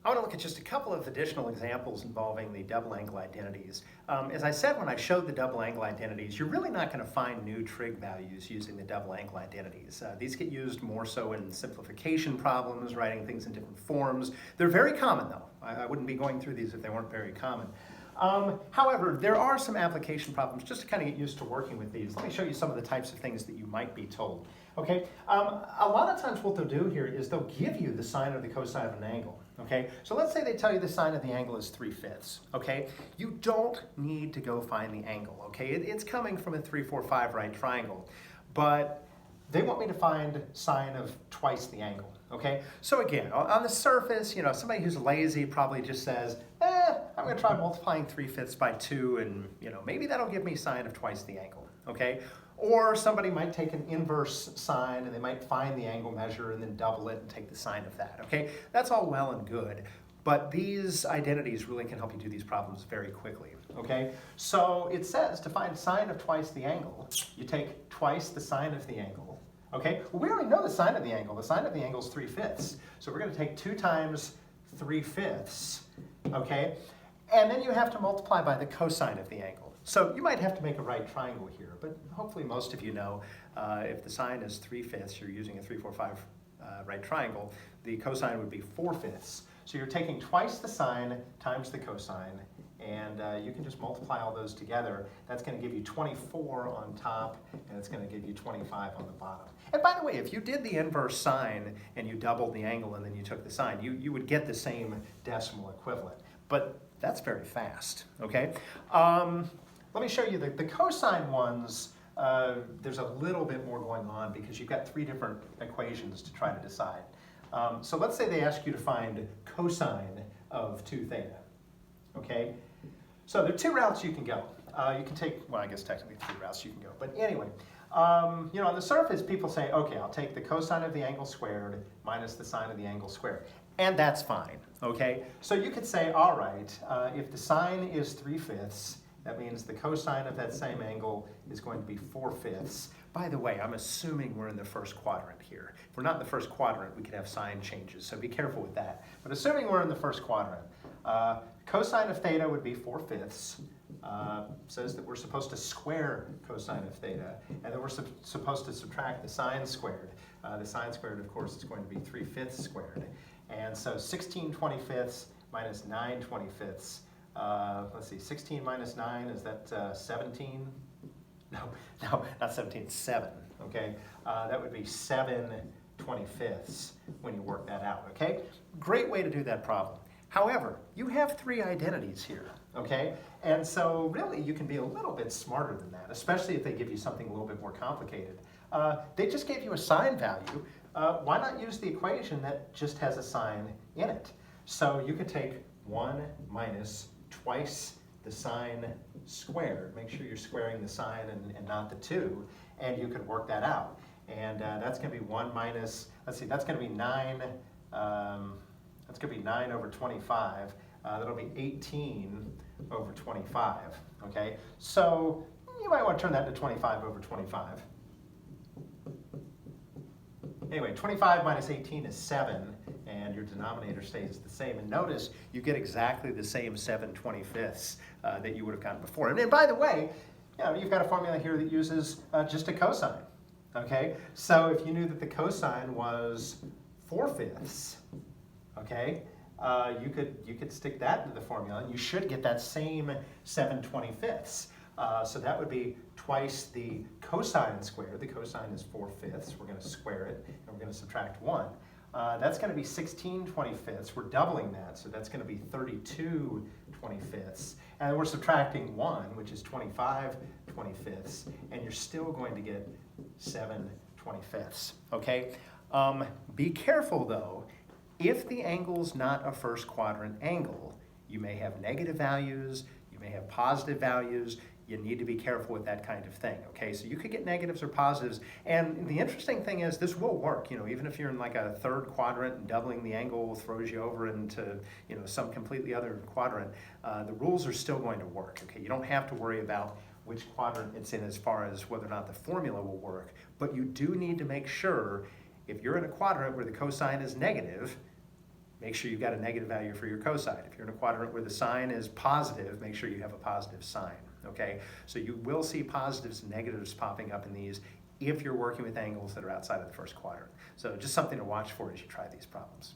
I want to look at just a couple of additional examples involving the double angle identities. As I said when I showed the double angle identities, you're really not going to find new trig values using the double angle identities. These get used more so in simplification problems, writing things in different forms. They're very common though. I wouldn't be going through these if they weren't very common. However, there are some application problems just to kind of get used to working with these. Let me show you some of the types of things that you might be told. Okay, a lot of times what they'll do here is they'll give you the sine or the cosine of an angle. Okay, so let's say they tell you the sine of the angle is 3/5. Okay, you don't need to go find the angle. Okay, it's coming from a 3, 4, 5 right triangle, but they want me to find sine of twice the angle. Okay, so again, on the surface, you know, somebody who's lazy probably just says, I'm going to try multiplying 3/5 by 2, and you know, maybe that'll give me sine of twice the angle. Okay. Or somebody might take an inverse sine and they might find the angle measure and then double it and take the sine of that, okay? That's all well and good, but these identities really can help you do these problems very quickly, okay? So it says to find sine of twice the angle, you take twice the sine of the angle, okay? Well, we already know the sine of the angle. The sine of the angle is 3/5. So we're gonna take 2 times 3/5, okay? And then you have to multiply by the cosine of the angle. So you might have to make a right triangle here, but hopefully most of you know if the sine is 3/5, you're using a 3, 4, 5 right triangle, the cosine would be 4/5. So you're taking twice the sine times the cosine, and you can just multiply all those together. That's going to give you 24 on top, and it's going to give you 25 on the bottom. And by the way, if you did the inverse sine and you doubled the angle and then you took the sine, you would get the same decimal equivalent. But that's very fast, okay? Let me show you the cosine ones. There's a little bit more going on because you've got 3 different equations to try to decide. So let's say they ask you to find cosine of 2 theta, okay? So there are 2 routes you can go. You can take, well, I guess technically 3 routes you can go, but anyway, you know, on the surface people say, okay, I'll take the cosine of the angle squared minus the sine of the angle squared. And that's fine, okay? So you could say, all right, if the sine is 3/5, that means the cosine of that same angle is going to be 4/5. By the way, I'm assuming we're in the first quadrant here. If we're not in the first quadrant, we could have sign changes, so be careful with that. But assuming we're in the first quadrant, cosine of theta would be 4/5. Says that we're supposed to square cosine of theta, and then we're supposed to subtract the sine squared. The sine squared, of course, is going to be 3/5 squared. And so 16/25 minus 9/25. Let's see, 16 minus 9, is that 17? No, not 17, 7, okay? That would be 7/25 when you work that out, okay? Great way to do that problem. However, you have 3 identities here, okay? And so really you can be a little bit smarter than that, especially if they give you something a little bit more complicated. They just gave you a sine value. Why not use the equation that just has a sine in it? So you could take 1 minus twice the sine squared. Make sure you're squaring the sine and not the 2, and you could work that out. And that's going to be 1 minus, let's see, that's going to be 9, that's going to be 9 over 25. That'll be 18 over 25, okay? So you might want to turn that to 25 over 25. Anyway, 25 minus 18 is 7, and your denominator stays the same. And notice you get exactly the same 7/25 that you would have gotten before. And by the way, you know, you've got a formula here that uses just a cosine, okay? So if you knew that the cosine was 4/5, okay, you could stick that into the formula, and you should get that same 7/25. So that would be twice the cosine squared. The cosine is 4/5. We're going to square it, and we're going to subtract 1. That's going to be 16/25. We're doubling that, so that's going to be 32/25. And then we're subtracting 1, which is 25/25. And you're still going to get 7/25. Okay? Be careful, though. If the angle's not a first quadrant angle, you may have negative values, you may have positive values. You need to be careful with that kind of thing, okay? So you could get negatives or positives, and the interesting thing is this will work, you know, even if you're in like a 3rd quadrant and doubling the angle throws you over into, you know, some completely other quadrant, the rules are still going to work, okay? You don't have to worry about which quadrant it's in as far as whether or not the formula will work, but you do need to make sure if you're in a quadrant where the cosine is negative, make sure you've got a negative value for your cosine. If you're in a quadrant where the sine is positive, make sure you have a positive sine, okay? So you will see positives and negatives popping up in these if you're working with angles that are outside of the first quadrant. So just something to watch for as you try these problems.